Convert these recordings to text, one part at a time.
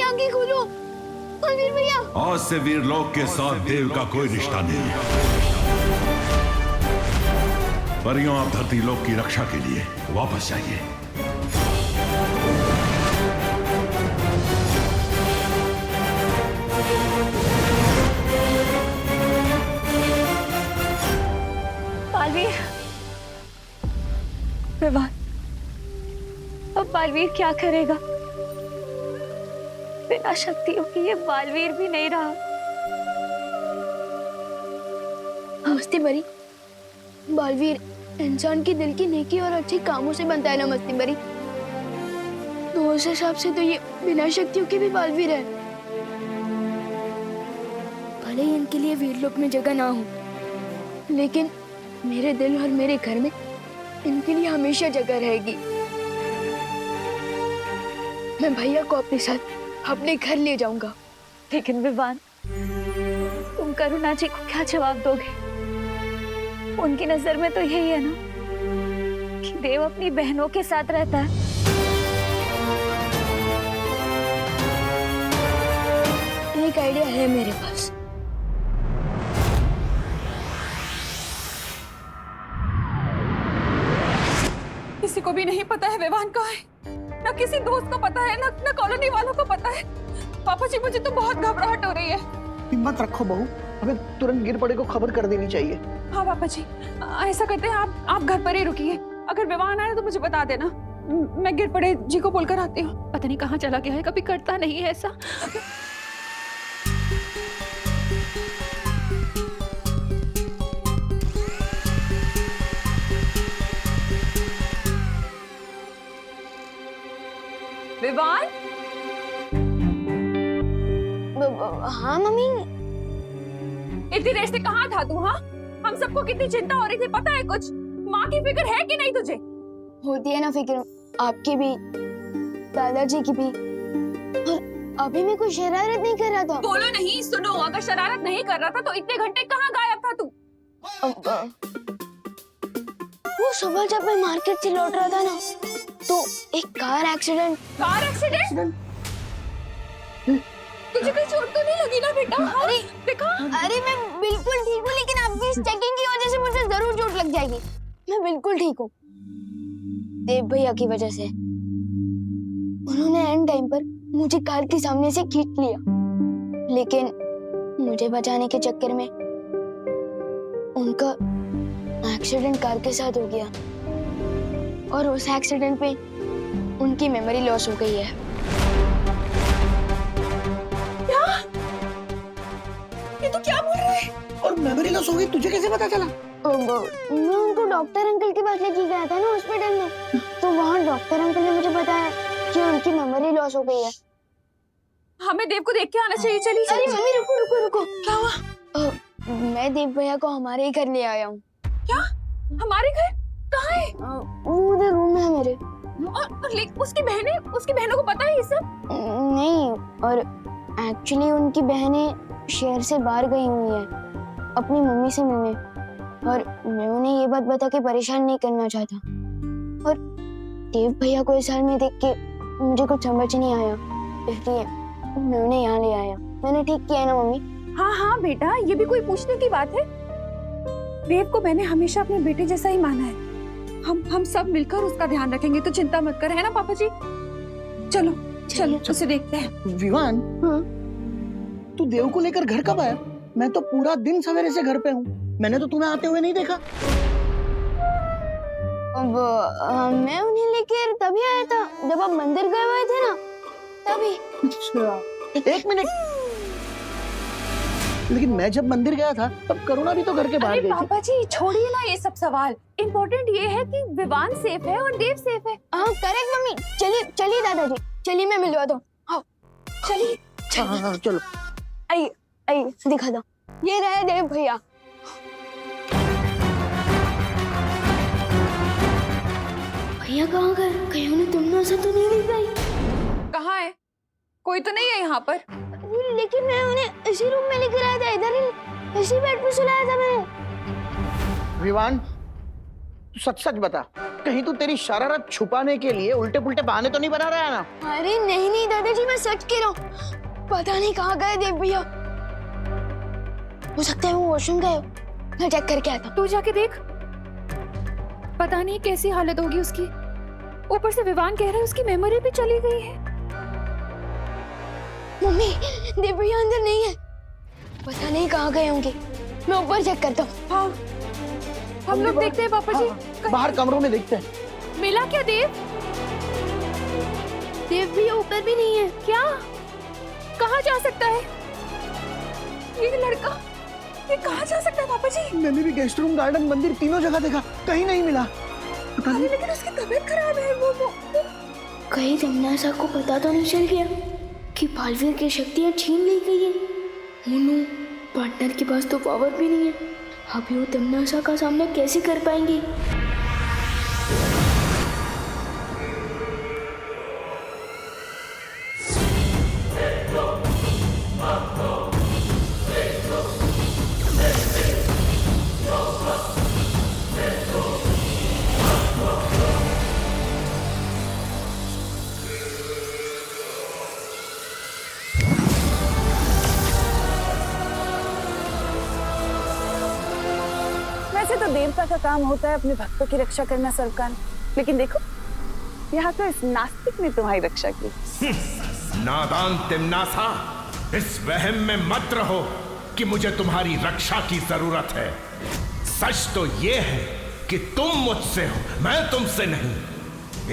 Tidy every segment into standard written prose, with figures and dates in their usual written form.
आंखें खोलो। बलवीर भैया, आज से वीरलोक के साथ देव का कोई रिश्ता नहीं है। परियों, आप धरती लोक की रक्षा के लिए वापस जाइए। बालवीर, विवान, अब बालवीर क्या करेगा? बिना शक्तियों के ये बालवीर भी नहीं रहा। मस्ती बरी, बालवीर इंसान की दिल की नेकी और अच्छे कामों से बनता है ना मस्ती बरी। तो उस हिसाब से तो ये बिना शक्तियों के भी बालवीर है। भले ही इनके लिए वीरलोक में जगह ना हो, लेकिन मेरे दिल और मेरे घर में इनके लिए हमेशा जगह रहेगी। मैं भैया को अपने साथ अपने घर ले जाऊंगा। लेकिन विवान, तुम करुणा जी को क्या जवाब दोगे? उनकी नजर में तो यही है ना कि देव अपनी बहनों के साथ रहता है। एक आइडिया है मेरे पास। किसी को भी नहीं पता है विवान कहाँ है, ना किसी दोस्त को पता है, ना कॉलोनी वालों को पता है। पापा जी, मुझे तो बहुत घबराहट हो रही है। हिम्मत रखो बहू, हमें तुरंत गिर पड़े को खबर कर देनी चाहिए। हाँ पापा जी, ऐसा करते हैं, आप घर पर ही रुकिए। अगर विवान आए तो मुझे बता देना, मैं गिर पड़े जी को बोलकर आती हूँ। पता नहीं कहाँ चला गया है, कभी करता नहीं है ऐसा। विवान, हाँ मम्मी। इतनी देर से कहाँ था तू? हाँ, हम सबको कितनी चिंता हो रही थी, पता है कुछ? माँ की फिक्र है कि नहीं तुझे? होती है ना फिक्र, आपकी भी, दादाजी की भी। और अभी मैं कोई शरारत नहीं कर रहा था। बोलो नहीं, सुनो, अगर शरारत नहीं कर रहा था तो इतने घंटे कहाँ गायब था तू? वो सुबह जब मैं मार्केट से लौट रहा था ना, तो एक कार एक्सीडेंट। Car accident? तुझे कोई चोट तो नहीं लगी ना बेटा? अरे देखा? अरे मैं बिल्कुल ठीक हूँ, लेकिन आपकी इस चेकिंग की वजह से मुझे जरूर चोट लग जाएगी। मैं बिल्कुल ठीक हूँ। देव भैया की वजह से उन्होंने एंड टाइम पर मुझे कार के सामने से खींच लिया, लेकिन मुझे बचाने के चक्कर में उनका एक्सीडेंट कार के साथ हो गया और उस एक्सीडेंट पे उनकी मेमोरी लॉस हो गई है। ये तो क्या बोल रहा है? और मेमोरी लॉस हो गई, तुझे कैसे पता चला? मैं उनको डॉक्टर अंकल के पास लेके गया था ना हॉस्पिटल में, तो वहाँ डॉक्टर अंकल ने मुझे बताया कि उनकी मेमोरी लॉस हो गई है। हमें देव को देख के आना चाहिए। चलिए। अरे मम्मी, रुको रुको रुको। क्या हुआ? मैं देव भैया को हमारे ही घर ले आया हूँ। क्या? हमारे घर? कहाँ है? वो उधर रूम में है मेरे। और उसकी बहनों को पता है ये सब? नहीं, और एक्चुअली उनकी बहनें शहर से बाहर गई हुई हैं अपनी मम्मी से मिलने, और मैं उन्हें ये बात बता के परेशान नहीं करना चाहता। और देव भैया को इस हाल में देख के मुझे कुछ समझ नहीं आया, इसलिए मैं उन्हें यहाँ ले आया। मैंने ठीक किया है ना मम्मी? हाँ हाँ बेटा, ये भी कोई पूछने की बात है? देव को मैंने हमेशा अपने बेटे जैसा ही माना है। हम सब मिलकर उसका ध्यान रखेंगे, तो चिंता मत कर, है ना पापा जी? चलो चलो उसे देखते हैं। विवान, हाँ? तू देव को लेकर घर कब आया? मैं तो पूरा दिन सवेरे से घर पे हूँ, मैंने तो तुम्हें आते हुए नहीं देखा। अब मैं उन्हें लेकर तभी आया था जब आप मंदिर गए हुए थे ना, तभी। अच्छा, एक मिनट, लेकिन मैं जब मंदिर गया था तब करुणा भी तो घर के बाहर अरे गई थी। पापा जी, छोड़िए ना ये सब सवाल। इम्पोर्टेंट ये है कि विवान सेफ है और देव सेफ है। हाँ करेक्ट मम्मी। चलिए चलिए दादाजी, चलिए मैं मिलवा दूँ। हाँ चलिए। हाँ, चलो। आइए आइए, दिखा दो, ये रहे देव भैया। भैया कहाँ गए? कहीं उन्हें तुम लोगों से तो नहीं दिख गई? कहाँ है? कोई तो नहीं है यहाँ पर। लेकिन मैं उन्हें इसी रूम में लेकर आया था, इधर ही इसी बेड पे सुलाया था मैंने। विवान, तू सच सच बता, कहीं तू तेरी शरारत छुपाने के लिए उल्टे पुल्टे बहाने तो नहीं बना रहा है ना? अरे नहीं नहीं दादाजी, मैं सच कह रहा हूँ। पता नहीं कहाँ गए देव भैया। हो सकता है वो वॉशरूम गए हो। मैं चेक करके आता हूँ। तू जाके देख, पता नहीं कैसी हालत होगी उसकी। ऊपर से विवान कह रहा है उसकी मेमोरी भी चली गई है। मम्मी, देव भैया अंदर नहीं है। पता नहीं कहाँ गए होंगे। मैं ऊपर चेक करता हूँ। हाँ, हम लोग देखते हैं पापा जी। हाँ, बाहर कमरों में देखते हैं। मिला क्या देव? देव भैया ऊपर भी नहीं है। क्या? कहाँ जा सकता है ये लड़का? ये कहाँ जा सकता है पापा जी? मैंने भी गेस्ट रूम, गार्डन, मंदिर तीनों जगह देखा, कहीं नहीं मिला। पता नहीं। लेकिन उसकी तबीयत खराब है। वो कहीं तमन्ना को पता तो नहीं चल गया कि बालवीर की शक्तियाँ छीन ली गई है। मोनू, पार्टनर के पास तो पावर भी नहीं है। अभी वो तमन्ना का सामना कैसे कर पाएंगे? वैसे तो देवता का काम होता है अपने भक्तों की रक्षा करना सरकार, लेकिन देखो यहाँ तो इस नास्तिक ने तुम्हारी रक्षा की। नादान तिम्नासा, इस वहम में मत रहो कि मुझे तुम्हारी रक्षा की जरूरत है। सच तो ये है कि तुम मुझसे हो, मैं तुमसे नहीं।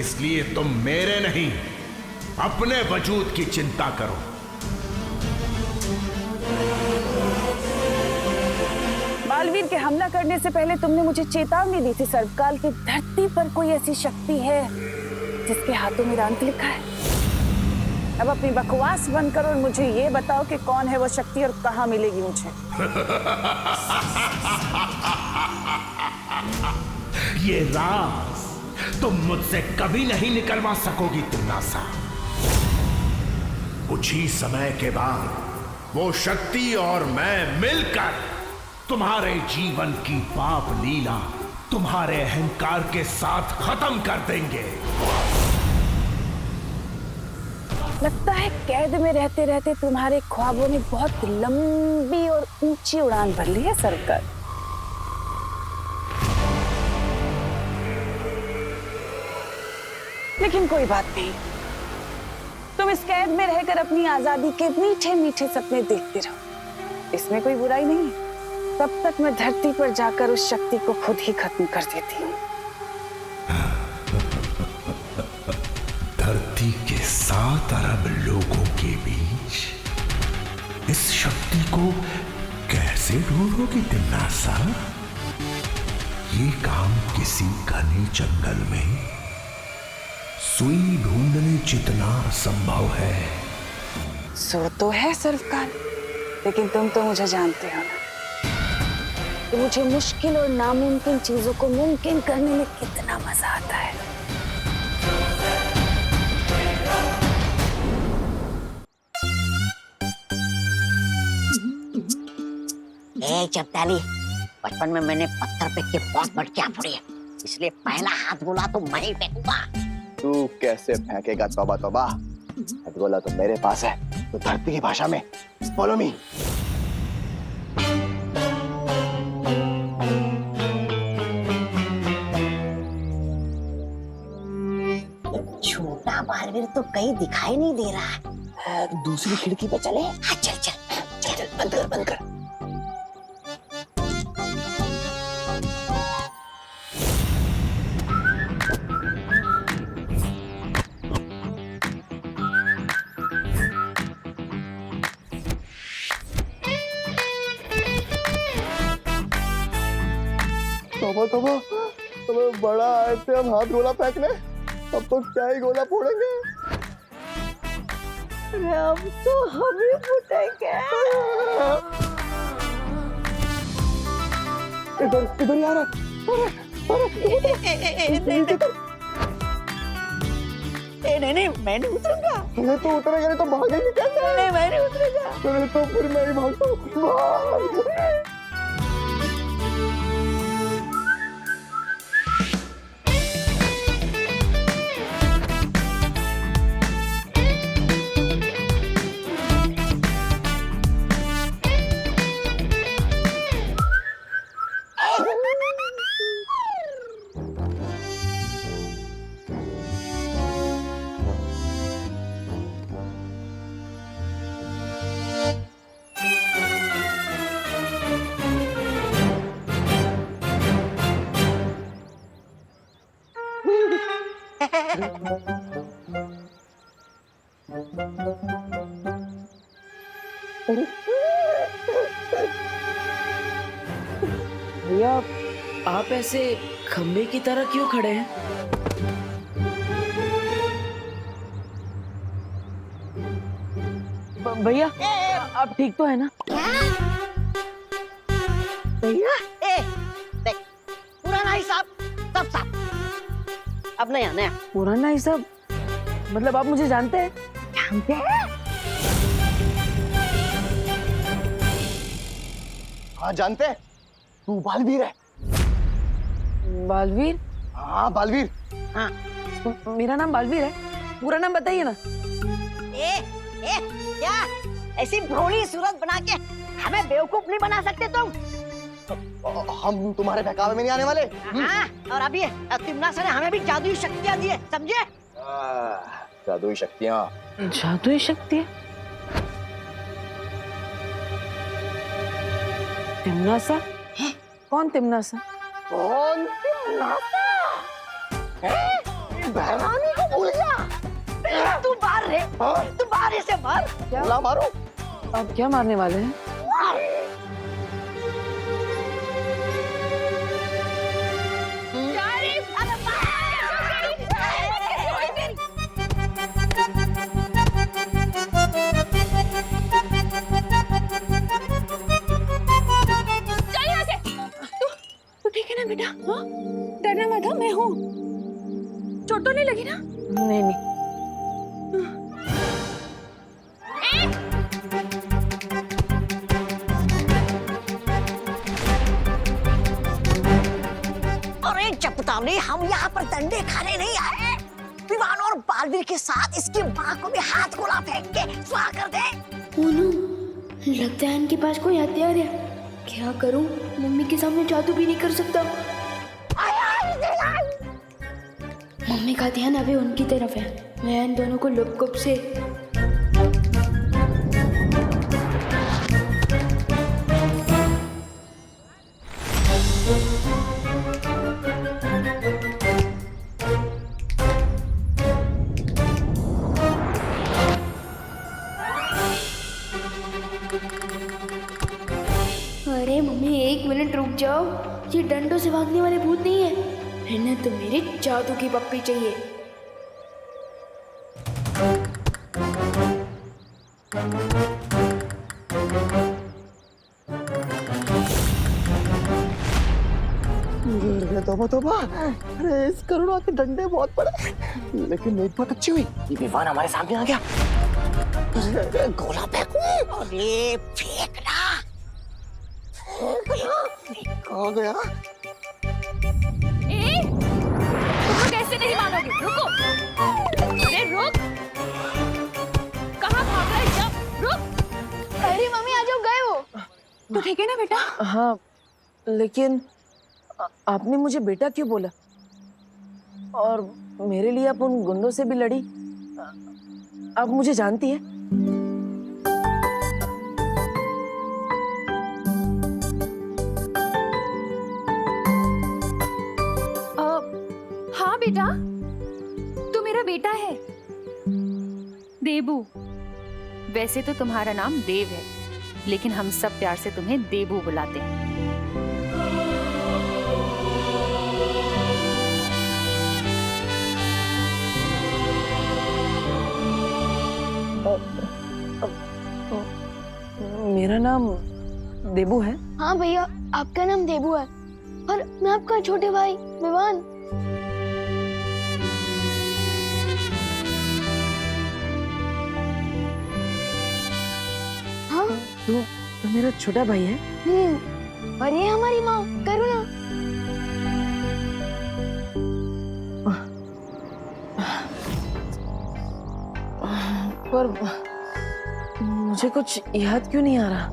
इसलिए तुम मेरे नहीं, अपने वजूद की चिंता करो। बालवीर के हमला करने से पहले तुमने मुझे चेतावनी दी थी सर्वकाल की धरती पर कोई ऐसी शक्ति है जिसके हाथों में अंत लिखा है। अब अपनी बकवास बंद करो और मुझे ये बताओ कि कौन है वो शक्ति और कहाँ मिलेगी मुझे। ये राज तुम मुझसे कभी नहीं निकलवा सकोगी तिम्नासा। कुछ ही समय के बाद वो शक्ति और मैं मिलकर तुम्हारे जीवन की पाप लीला तुम्हारे अहंकार के साथ खत्म कर देंगे। लगता है कैद में रहते रहते तुम्हारे ख्वाबों ने बहुत लंबी और ऊंची उड़ान भर ली है सरकार। लेकिन कोई बात नहीं, तुम इस कैद में रहकर अपनी आजादी के मीठे मीठे सपने देखते रहो, इसमें कोई बुराई नहीं। तब तक मैं धरती पर जाकर उस शक्ति को खुद ही खत्म कर देती हूँ। धरती के 7 अरब लोगों के बीच इस शक्ति को कैसे ढूंढोगी तिम्नासा? ये काम किसी घने जंगल में सुई ढूंढने जितना संभव है। सो तो है सर्वकाल, लेकिन तुम तो मुझे जानते हो ना कि मुझे मुश्किल और नामुमकिन चीजों को मुमकिन करने में कितना मजा आता है। ए चपताली, बचपन में मैंने पत्थर फेंक के बहुत मटकियां फोड़ी है, इसलिए पहला हाथ गोला तो मैं ही फेंकूंगा। तू कैसे फेंकेगा? तौबा तौबा, हथगोला तो मेरे पास है। तो धरती की भाषा में फॉलो मी। छोटा बालवीर तो कहीं दिखाई नहीं दे रहा है। दूसरी खिड़की पे चले। हाँ, चल चल चल चल, बंद कर बंद कर। तौबा तौबा, तुम्हें बड़ा आए थे हम हाथ गोला फेंकने, अब तो क्या ही गोला फोड़ेंगे। अब तो हम ही फूटेंगे। इधर इधर यार, नहीं मैं नहीं उतरूंगा। अरे तो उतरेगा नहीं तो भागेंगे कैसे? नहीं मैं नहीं उतरूंगा। अरे तो फिर मैं ही भागता हूँ। भैया आप ऐसे खंबे की तरह क्यों खड़े हैं? भैया आप ठीक तो है ना? भैया देख, पुराना हिसाब सब साफ, अब नया नया। पुराना हिसाब मतलब आप मुझे जानते हैं? जानते हैं? हाँ जानते हैं, तू बालवीर है। बालवीर? हाँ बालवीर। हाँ। मेरा नाम बालवीर है, पूरा नाम बताइए ना। क्या ऐसी भोली सूरत बना के हमें बेवकूफ नहीं बना सकते तुम? हम तुम्हारे बहकावे में नहीं आने वाले। हाँ, और अभी तिमनासा ने हमें भी जादुई शक्तियाँ दी है, समझे? जादुई शक्तियाँ। जादुई शक्ति? तिमनासा? कौन तिमनासा? कौन तिमनासा? बहरानी को भूल गया? तू बाहर रे, तू बाहर से बाहर। बोला मारो। आप क्या मारने वाले हैं? तू ठीक है ना बेटा? हाँ, डरना मत, हाँ, मैं हूँ। चोट तो नहीं लगी ना? नहीं नहीं। अरे चपटाने, हम यहाँ पर डंडे खाने नहीं आए। विवान और बालवीर के साथ इसकी माँ को भी हाथ गोला फेंक के स्वाहा कर दे। मोनू, लगता है इनके पास कोई हथियार है। क्या करूं? मम्मी के सामने जादू भी नहीं कर सकता। मम्मी का ध्यान अभी उनकी तरफ है। मैं इन दोनों को लुप-गुप से अरे मम्मी, एक मिनट रुक जाओ। ये डंडों से भागने वाले भूत नहीं है, इन्हें तो मेरी जादू की पप्पी चाहिए। तोबा तोबा, अरे इस करुणा के डंडे बहुत बड़े, लेकिन एक बात अच्छी हुई, ये विवान हमारे सामने आ गया। अरे गोला फेंकू? अरे फेंकना। कहाँ गया? तुम कैसे नहीं मानोगे? रुको, अरे रुक, कहाँ भाग रहा है? जब रुक। अरे मम्मी, आ जाओ, गए वो। तू ठीक है ना बेटा? हाँ, लेकिन आपने मुझे बेटा क्यों बोला? और मेरे लिए आप उन गुंडों से भी लड़ी। आप मुझे जानती है? हाँ बेटा, तू मेरा बेटा है, देबू। वैसे तो तुम्हारा नाम देव है, लेकिन हम सब प्यार से तुम्हें देबू बुलाते हैं। मेरा नाम देबू है। हाँ भैया, आपका नाम देबू है और मैं आपका छोटे भाई विवान। हाँ। तो मेरा छोटा भाई है। और ये हमारी माँ करुणा। पर मुझे कुछ याद क्यों नहीं आ रहा?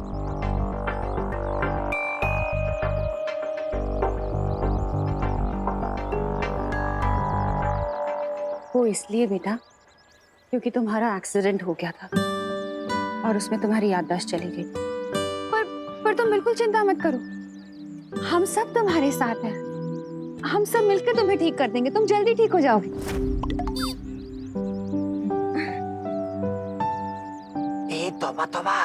वो इसलिए बेटा क्योंकि तुम्हारा एक्सीडेंट हो गया था और उसमें तुम्हारी याददाश्त चली गई। पर तुम बिल्कुल चिंता मत करो, हम सब तुम्हारे साथ हैं। हम सब मिलकर तुम्हें ठीक कर देंगे, तुम जल्दी ठीक हो जाओगे। तौबा तौबा।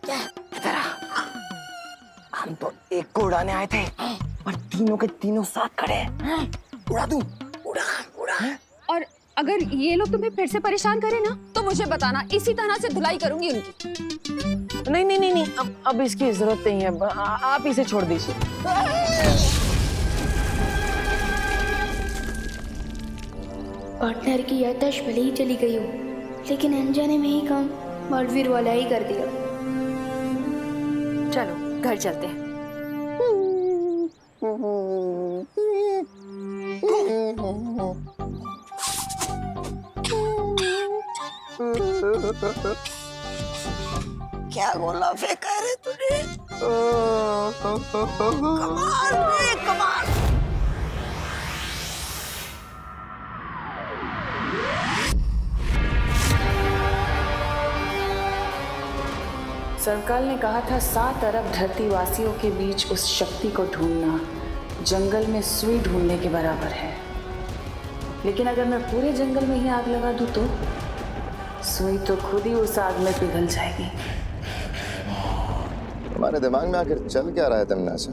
इधर आ। हम तो एक को उड़ाने आए थे पर तीनों के तीनों साथ खड़े हैं। उड़ा दूं? उड़ा उड़ा। और अगर ये लोग तुम्हें फिर से परेशान करें ना तो मुझे बताना, इसी तरह से धुलाई करूंगी उनकी। नहीं नहीं नहीं नहीं, अब इसकी जरूरत नहीं है, आप इसे छोड़ दीजिए। पार्टनर की याददाश्त भले ही चली गई हो, लेकिन अनजाने में ही काम बालवीर वाला ही कर दिया। चलो घर चलते हैं। क्या गोला फेंका रे तूने? कमाल रे कमाल। सरकार ने कहा था 7 अरब धरतीवासियों के बीच उस शक्ति को ढूंढना जंगल में सुई ढूंढने के बराबर है। लेकिन अगर मैं पूरे जंगल में ही आग लगा दूं तो सुई तो खुद ही उस आग में पिघल जाएगी। हमारे दिमाग में आखिर चल क्या रहा है तुमने से?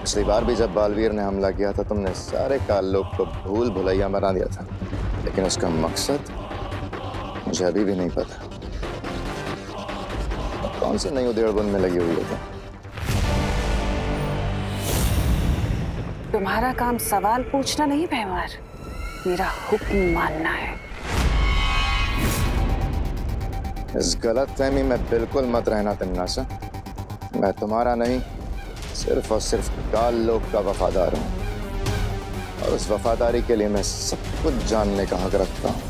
पिछली बार भी जब बालवीर ने हमला किया था तुमने सारे काल लोग को भूल भुलैया बना दिया था, लेकिन उसका मकसद मुझे अभी भी नहीं पता। कौन सी नई उधेड़बुन में लगी हुई है तुम? तुम्हारा काम सवाल पूछना नहीं भैमार, मेरा हुक्म मानना है। इस गलतफहमी में बिल्कुल मत रहना तिम्नासा। मैं तुम्हारा नहीं, सिर्फ और सिर्फ काल लोक का वफादार हूं, और उस वफादारी के लिए मैं सब कुछ जानने का हक रखता हूं।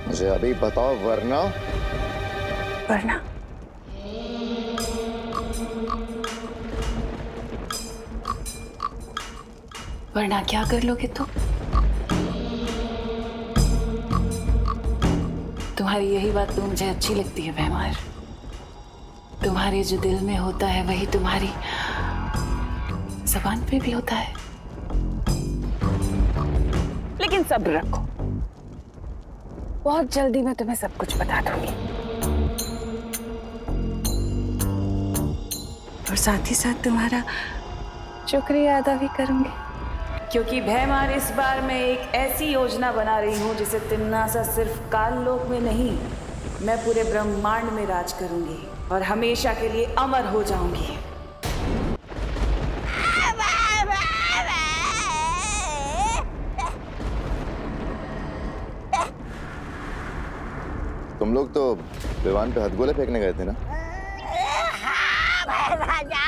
मुझे अभी बताओ वरना वरना क्या कर लोगे तुम? तुम्हारी यही बात तो मुझे अच्छी लगती है भैमार। तुम्हारे जो दिल में होता है वही तुम्हारी जबान पे भी होता है। लेकिन सब्र रखो, बहुत जल्दी मैं तुम्हें सब कुछ बता दूंगी। और साथ ही साथ तुम्हारा शुक्रिया अदा भी करूंगी, क्योंकि भैमार इस बार मैं एक ऐसी योजना बना रही हूँ जिसे तिम्नासा सिर्फ काल लोक में नहीं, मैं पूरे ब्रह्मांड में राज करूंगी और हमेशा के लिए अमर हो जाऊंगी। तुम लोग तो विमान पे हथगोले फेंकने गए थे ना? राजा,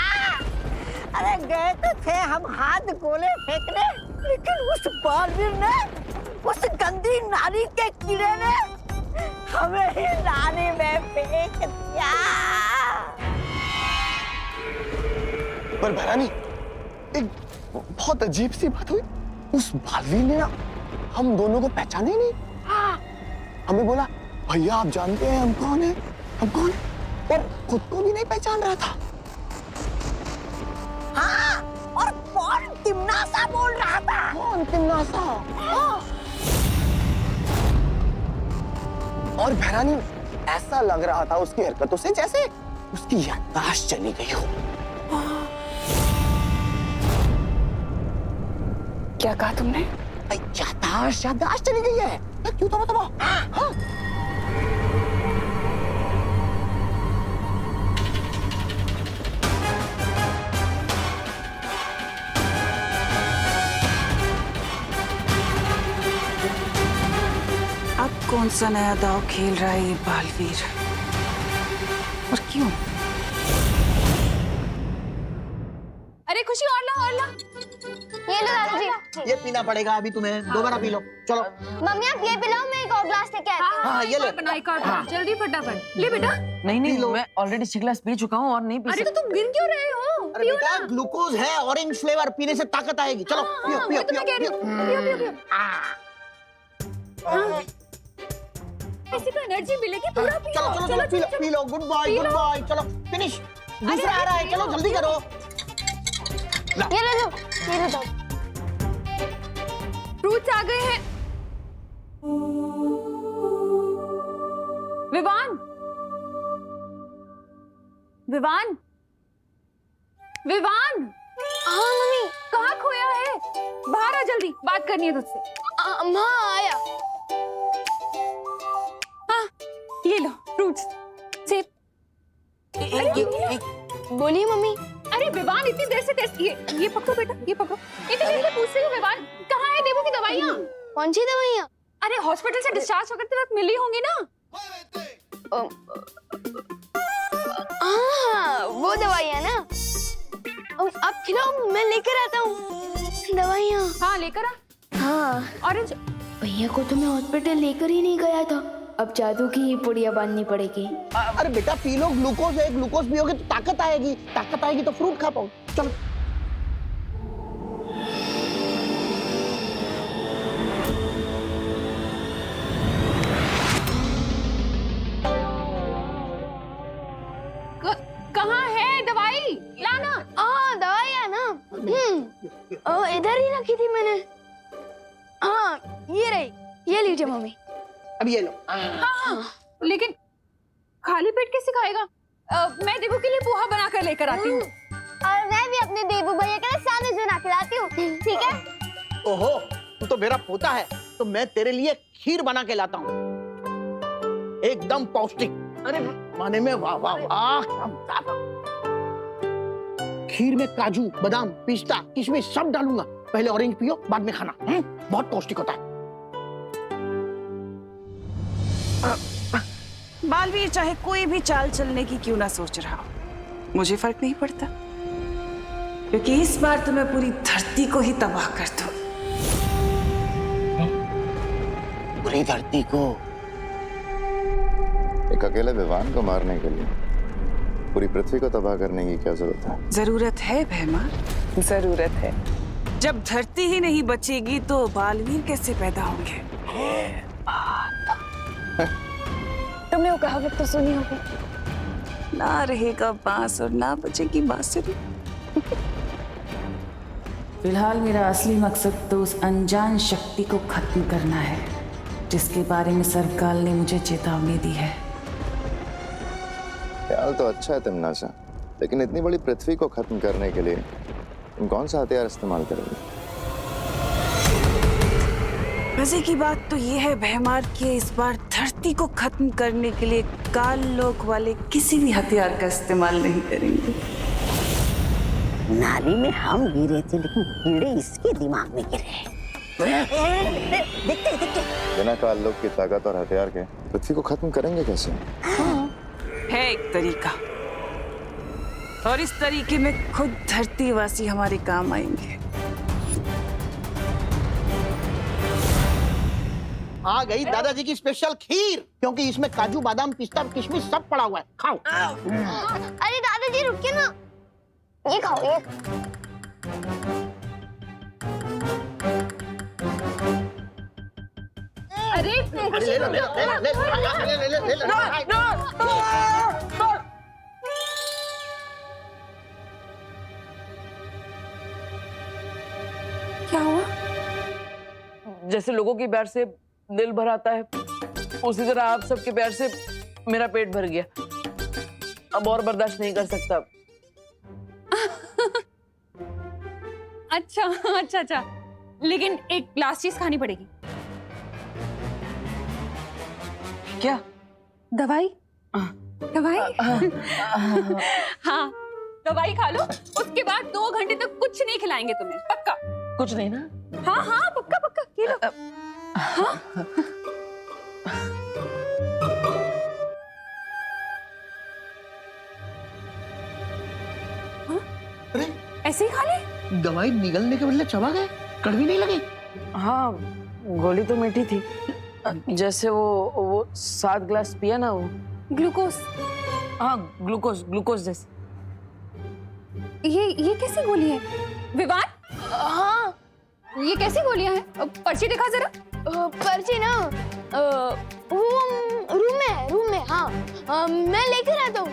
अरे गए तो थे हम हाथ गोले फेंकने, लेकिन उस बालवीर ने, उस गंदी नारी के कीड़े ने हमें ही नाली में फेंक दिया। पर भैरानी, एक बहुत अजीब सी बात हुई। उस बालवीर ने ना हम दोनों को पहचाने ही नहीं। हमें बोला भैया आप जानते हैं हम कौन है, हम कौन, और खुद को भी नहीं पहचान रहा था। हाँ, और कौन तिम्नासा बोल रहा था? कौन तिम्नासा? और भैरानी, ऐसा लग रहा था उसकी हरकतों से जैसे उसकी याददाश्त चली गई हो। क्या कहा तुमने? याददाश्त चली गई है। क्यों तो बताओ। हाँ। अब कौन सा नया दाव खेल रहा है ये बालवीर, और क्यों? अरे खुशी और ला और ला। ये लो दादाजी। ये पीना पड़ेगा अभी तुम्हें, दोबारा पी लो। चलो मम्मी आप ये पिलाओ, मैं एक और ग्लास लेके आती हूँ। हाँ, ये ले। बनाई कर जल्दी फटाफट ले बेटा। नहीं नहीं, मैं ऑलरेडी 6 गिलास पी चुका हूँ और नहीं पी अरे तो तुम गिर क्यों रहे हो? अरे पियो बेटा, ना। ग्लूकोज है, ऑरेंज फ्लेवर, पीने से ताकत आएगी। चलो पियो हाँ, पियो मैं तुम्हें कह रही पियो हूँ, पियो पियो पियो। हाँ। ऐसी तो एनर्जी मिलेगी, पूरा पियो। चलो चलो चलो पी लो। Good boy good boy. चलो फिनिश। दूसरा आ रहा है, चलो जल्दी करो। ये ले लो, ये लो दादी। फ्रूट्स आ गए हैं। विवान, विवान, विवान, हाँ मम्मी। कहाँ खोया है? बाहर आ जल्दी, बात करनी है तुझसे। हाँ आया। हाँ, ये लो फ्रूट्स, सेब। बोलिए मम्मी। अरे विवान, इतनी देर से टेस्ट ये पकड़ो बेटा, ये पकड़ो। इतनी देर से पूछ रही हूँ विवान, कहाँ है देवू की दवाइयाँ? कौन सी दवाइयाँ? अरे हॉस्पिटल से डिस्चार्ज होकर तुरंत मिली होंगी ना? हाँ वो दवाइयाँ ना। आप खिलाओ, मैं लेकर आता हूँ दवाइयाँ। हाँ लेकर आ। हाँ ऑरेंज। भैया को तो मैं हॉस्पिटल लेकर ही नहीं गया था, अब जादू की पुड़िया बांधनी पड़ेगी। अरे बेटा पी लो, ग्लूकोज है, ग्लूकोज पियोगे तो ताकत आएगी, ताकत आएगी तो फ्रूट खा पाओ। चलो। कहाँ है दवाई? लाना। हाँ दवाइयाँ ना, इधर ही रखी थी मैंने। हाँ ये रही, ये लीजिए मम्मी। अब ये लो। हाँ, लेकिन खाली पेट कैसे खाएगा? मैं देवू के लिए पोहा बना कर लेकर आती हूँ। और मैं भी अपने देवू भैया के लिए सैंडविच बना के लाती हूँ, ठीक है? ओहो, तू तो मेरा पोता है, तो मैं तेरे लिए खीर बना के लाता हूँ, एकदम पौष्टिक। अरे माने में वाह वाह वाह, क्या मजा आता। खीर में काजू, बादाम, पिस्ता, किशमिश सब डालूंगा। पहले ऑरेंज पियो, बाद में खाना। बहुत पौष्टिक होता है। बालवीर चाहे कोई भी चाल चलने की क्यों ना सोच रहा हो, मुझे फर्क नहीं पड़ता, क्योंकि इस बार तो मैं पूरी धरती को ही तबाह कर दूं। पूरी धरती को? एक अकेले विवान को मारने के लिए पूरी पृथ्वी को तबाह करने की क्या जरूरत है? जरूरत है भैमार, जरूरत है। जब धरती ही नहीं बचेगी तो बालवीर कैसे पैदा होंगे? तुमने वो कहावत तो सुनी होगी, ना रहेगा बांस और ना बचेगी बांसुरी। फिलहाल मेरा असली मकसद तो उस अनजान शक्ति को खत्म करना है जिसके बारे में सरकाल ने मुझे चेतावनी दी है। ख्याल तो अच्छा है तिम्नासा, लेकिन इतनी बड़ी पृथ्वी को खत्म करने के लिए तुम कौन सा हथियार इस्तेमाल करोगे? मजे की बात तो ये है भैमार कि इस बार धरती को खत्म करने के लिए काल लोक वाले किसी भी हथियार का इस्तेमाल नहीं करेंगे। नाली में हम गिरे थे, लेकिन कीड़े इसके दिमाग में गिरे। देखते देखते। बिना काल लोक की ताकत और हथियार के पृथ्वी को खत्म करेंगे कैसे? है एक तरीका, और इस तरीके में खुद धरतीवासी हमारे काम आएंगे। आ गई दादाजी की स्पेशल खीर, क्योंकि इसमें काजू, बादाम, पिस्ता, किशमिश सब पड़ा हुआ है। खाओ। अरे दादाजी रुकिए ना, ये खाओ ये। अरे ले लो, ले लो, ले लो, ले लो, ले लो। क्या हुआ? जैसे लोगों के प्यार से दिल भर आता है, उसी तरह आप सबके प्यार से मेरा पेट भर गया। अब और बर्दाश्त नहीं कर सकता। अच्छा अच्छा अच्छा, लेकिन एक लास्ट चीज खानी पड़ेगी। क्या? दवाई? दवाई? हाँ दवाई खा लो, उसके बाद 2 घंटे तक कुछ नहीं खिलाएंगे तुम्हें, पक्का? कुछ नहीं ना? हाँ हाँ पक्का पक्का, ये लो। हाँ? अरे ऐसे ही खा ले? दवाई निगलने के बदले चबा गए, कड़वी नहीं लगी? हाँ, गोली तो मीठी थी, जैसे वो 7 ग्लास पिया ना वो। ग्लूकोज? हाँ ग्लूकोज जैसे। ये कैसी गोली है विवान? हाँ ये कैसी गोलियां हैं? पर्ची दिखा जरा। पर्ची ना रूम में, हाँ मैं लेकर आता हूँ।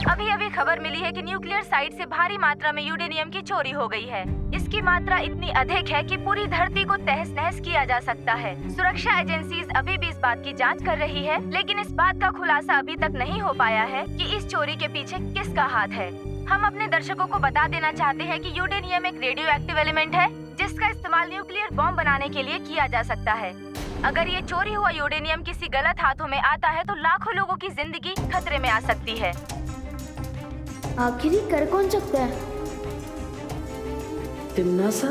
अब अभी अभी खबर मिली है कि न्यूक्लियर साइट से भारी मात्रा में यूरेनियम की चोरी हो गई है। इसकी मात्रा इतनी अधिक है कि पूरी धरती को तहस नहस किया जा सकता है। सुरक्षा एजेंसीज अभी भी इस बात की जांच कर रही है, लेकिन इस बात का खुलासा अभी तक नहीं हो पाया है कि इस चोरी के पीछे किसका हाथ है। हम अपने दर्शकों को बता देना चाहते हैं कि यूरेनियम एक रेडियो एक्टिव एलिमेंट है, जिसका इस्तेमाल न्यूक्लियर बॉम्ब बनाने के लिए किया जा सकता है। अगर ये चोरी हुआ यूरेनियम किसी गलत हाथों में आता है तो लाखों लोगों की जिंदगी खतरे में आ सकती है। आखिर ये कर कौन सकता है? तिम्नासा?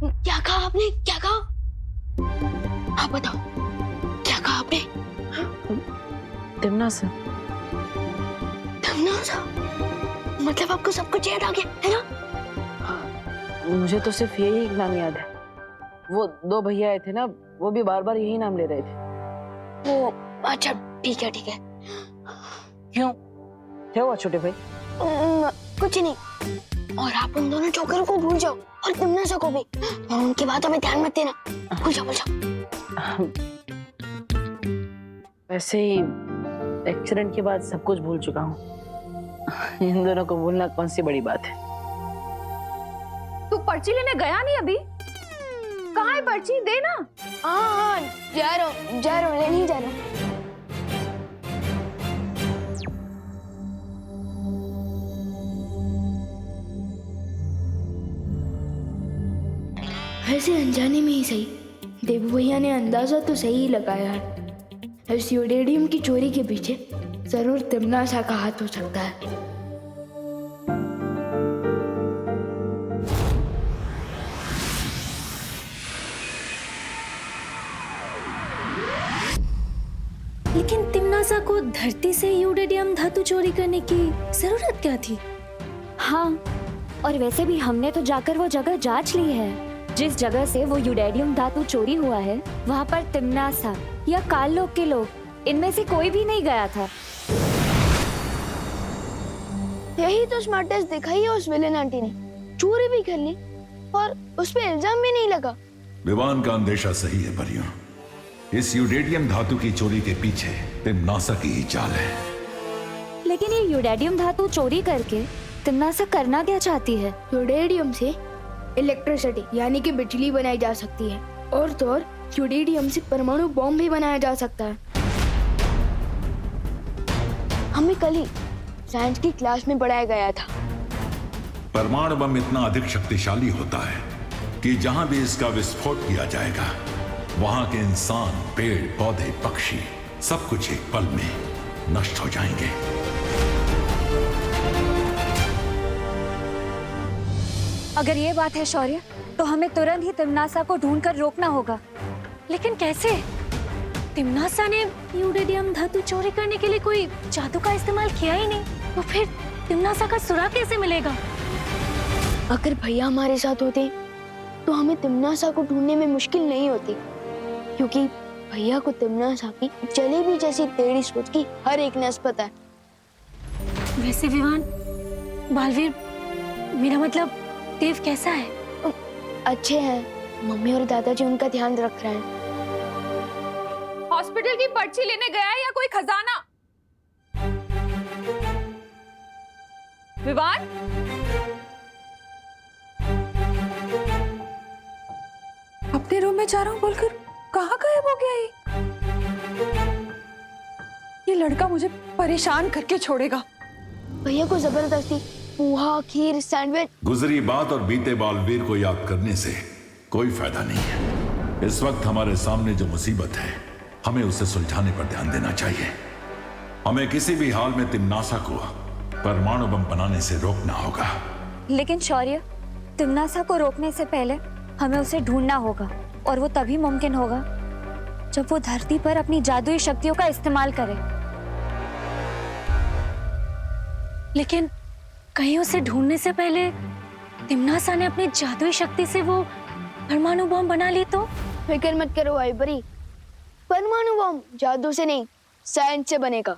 क्या कहा आपने? क्या कहा? आप बताओ, क्या कहा आपने? तिम्नासा? तिम्नासा? मतलब आपको सब कुछ याद आ गया है ना? मुझे तो सिर्फ यही एक नाम याद है। वो दो भैया आए थे ना, वो भी बार बार यही नाम ले रहे थे। वो अच्छा, ठीक है ठीक है। क्यों, क्या हुआ छोटे भाई? कुछ नहीं। और आप उन दोनों जोकर को भूल जाओ और तिम्नासा को भी, और उनकी बातों में ध्यान मत देना। भूल जाओ, भूल जाओ। वैसे ही एक्सीडेंट के बाद सब कुछ भूल चुका हूँ। इन दोनों को भूलना कौन सी बड़ी बात है। तू पर्ची लेने गया नहीं अभी? कहाँ है पर्ची? दे ना। हाँ, जा रहा हूँ, लेने ही जा रहा हूँ। वैसे अनजाने में ही सही, देव भैया ने अंदाजा तो सही ही लगाया है। इस यूरेनियम की चोरी के पीछे जरूर तिम्नासा का हाथ हो सकता है। लेकिन तिम्नासा को धरती से यूरेनियम धातु चोरी करने की जरूरत क्या थी? हाँ, और वैसे भी हमने तो जाकर वो जगह जांच ली है। जिस जगह से वो यूरेनियम धातु चोरी हुआ है, वहाँ पर तिम्नासा या काल लोक के लोग, इनमें से कोई भी नहीं गया था। यही तो स्मार्टेस्ट दिखाई है उस विलेन आंटी ने। चोरी भी कर ली और उस पे इल्जाम भी नहीं लगा। विवान का अंदेशा सही है परियों। इस यूरेनियम धातु की चोरी के पीछे तिम्नासा की ही चाल है। लेकिन ये यूरेनियम धातु चोरी करके तिम्नासा करना क्या चाहती है? यूरेनियम से इलेक्ट्रिसिटी यानी कि बिजली बनाई जा सकती है, और तो और यूरेनियम से परमाणु बॉम्ब भी बनाया जा सकता है। हमें कल ही साइंस की क्लास में पढ़ाया गया था। परमाणु बम इतना अधिक शक्तिशाली होता है कि जहां भी इसका विस्फोट किया जाएगा, वहां के इंसान, पेड़ पौधे, पक्षी सब कुछ एक पल में नष्ट हो जाएंगे। अगर ये बात है शौर्य, तो हमें तुरंत ही तिम्नासा को ढूंढकर रोकना होगा। लेकिन कैसे? तिम्नासा ने यूरेनियम धातु चोरी करने के लिए कोई जादू का इस्तेमाल किया ही नहीं, तो फिर तिम्नासा का सुराग कैसे मिलेगा? अगर भैया हमारे साथ होते तो हमें तिम्नासा को ढूंढने में मुश्किल नहीं होती, क्योंकि भैया को तिम्नासा की जलेबी जैसी टेढ़ी सोच की हर एक नस पता है। वैसे विवान, बालवीर, मेरा मतलब देव कैसा है? अच्छे हैं। मम्मी और दादाजी उनका ध्यान रख रहे हैं। हॉस्पिटल की पर्ची लेने गया है या कोई खजाना? विवान, अपने रूम में जा रहा हूँ बोलकर कहाँ गायब हो गया ये लड़का मुझे परेशान करके छोड़ेगा। भैया को जबरदस्ती पोहा, खीर, सैंडविच। गुजरी बात और बीते बालवीर को याद करने से कोई फायदा नहीं है। इस वक्त हमारे सामने जो मुसीबत है, हमें उसे सुलझाने पर ध्यान देना चाहिए। हमें किसी भी हाल में तिम्नासा को परमाणु बम बनाने से रोकना होगा। लेकिन शौर्य, तिम्नासा को रोकने से पहले हमें उसे ढूंढना होगा, और वो तभी मुमकिन होगा जब वो धरती पर अपनी जादुई शक्तियों का इस्तेमाल करे। लेकिन कहीं उसे ढूंढने से पहले तिम्नासा ने अपनी जादुई शक्ति से वो परमाणु बम बना ली तो? फिक्र मत करो आइबरी, परमाणु बम जादू से नहीं, साइंस से बनेगा।